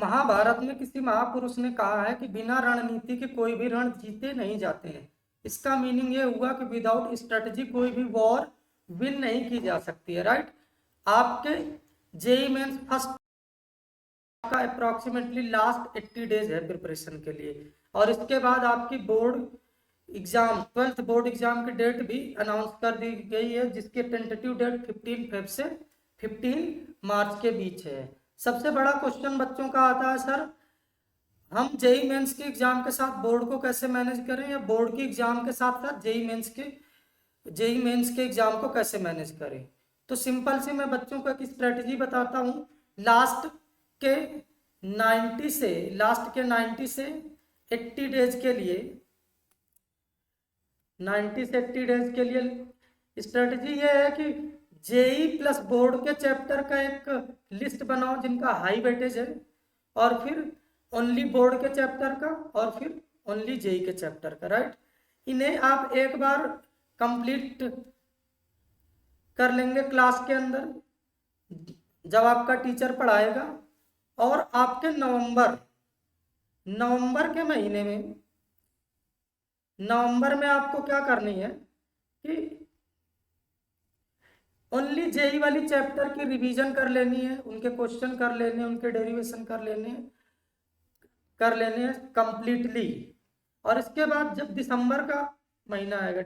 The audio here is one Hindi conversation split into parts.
महाभारत में किसी महापुरुष ने कहा है कि बिना रणनीति के कोई भी रण जीते नहीं जाते हैं। इसका मीनिंग ये हुआ कि विदाउट स्ट्रेटजी कोई भी वॉर विन नहीं की जा सकती है, राइट। आपके जेई मेंस फर्स्ट का अप्रोक्सीमेटली लास्ट 80 डेज है प्रिपरेशन के लिए, और इसके बाद आपकी board exam 12th board exam की डेट भी अनाउंस कर दी गई है, जिसके टेंटेटिव डेट 15 फेब से 15 मार्च के बीच है। सबसे बड़ा क्वेश्चन बच्चों का आता है, सर हम जेई मेंस के एग्जाम के साथ बोर्ड को कैसे मैनेज करें, या बोर्ड के एग्जाम के साथ साथ जेई मेंस के एग्जाम को कैसे मैनेज करें। तो सिंपल सी मैं बच्चों को एक स्ट्रेटजी बताता हूँ। लास्ट के 90 से 80 डेज के लिए 90 से 80 डेज के लिए स्ट्रेटजी ये है कि जेई प्लस बोर्ड के चैप्टर का एक लिस्ट बनाओ जिनका हाई वेटेज है, और फिर ओनली बोर्ड के चैप्टर का, और फिर ओनली जेई के चैप्टर का, राइट। इन्हें आप एक बार कंप्लीट कर लेंगे क्लास के अंदर जब आपका टीचर पढ़ाएगा, और आपके नवंबर के महीने में नवंबर में आपको क्या करनी है कि ओनली जेई वाली चैप्टर की रिवीजन कर लेनी है, उनके क्वेश्चन कर लेने हैं, उनके डेरिवेशन कर लेने हैं कंप्लीटली। और इसके बाद जब दिसंबर का महीना आएगा,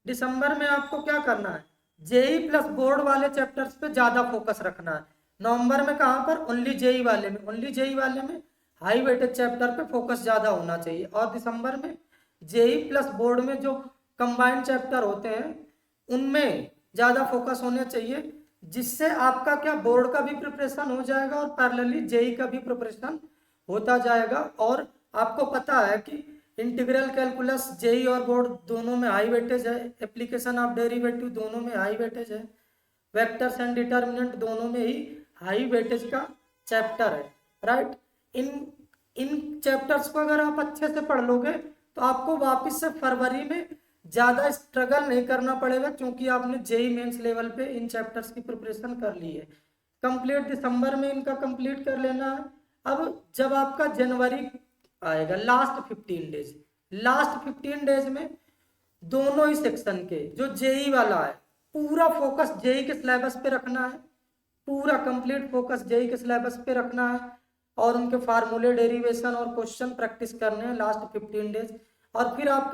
दिसंबर में आपको क्या करना है, जेई प्लस बोर्ड वाले चैप्टर्स पे ज्यादा फोकस रखना है। नवंबर में कहाँ पर, ओनली जेई वाले में हाई वेटेज चैप्टर पे फोकस ज्यादा होना चाहिए, और दिसंबर में जेई प्लस बोर्ड में जो कंबाइंड चैप्टर होते हैं उनमें ज़्यादा फोकस होने चाहिए, जिससे आपका क्या बोर्ड का भी प्रिपरेशन हो जाएगा और पैरेलली जेई का भी प्रिपरेशन होता जाएगा। और आपको पता है कि इंटीग्रल कैलकुलस जेई और बोर्ड दोनों में हाई वेटेज है, एप्लीकेशन ऑफ डेरिवेटिव दोनों में हाई वेटेज है, वेक्टर्स एंड डिटर्मिनेंट दोनों में ही हाई वेटेज का चैप्टर है, राइट। इन चैप्टर्स को अगर आप अच्छे से पढ़ लोगे तो आपको वापस से फरवरी में ज़्यादा स्ट्रगल नहीं करना पड़ेगा, क्योंकि आपने जेई मेंस लेवल पे इन चैप्टर्स की प्रिपरेशन कर ली है। कंप्लीट दिसंबर में इनका कंप्लीट कर लेना है। अब जब आपका जनवरी आएगा, लास्ट 15 डेज में दोनों ही सेक्शन के जो जेई वाला है पूरा फोकस जेई के सिलेबस पे रखना है, पूरा कंप्लीट फोकस जेई के सिलेबस पे रखना है, और उनके फार्मूले डेरिवेशन और क्वेश्चन प्रैक्टिस करने हैं लास्ट 15 डेज। और फिर आपके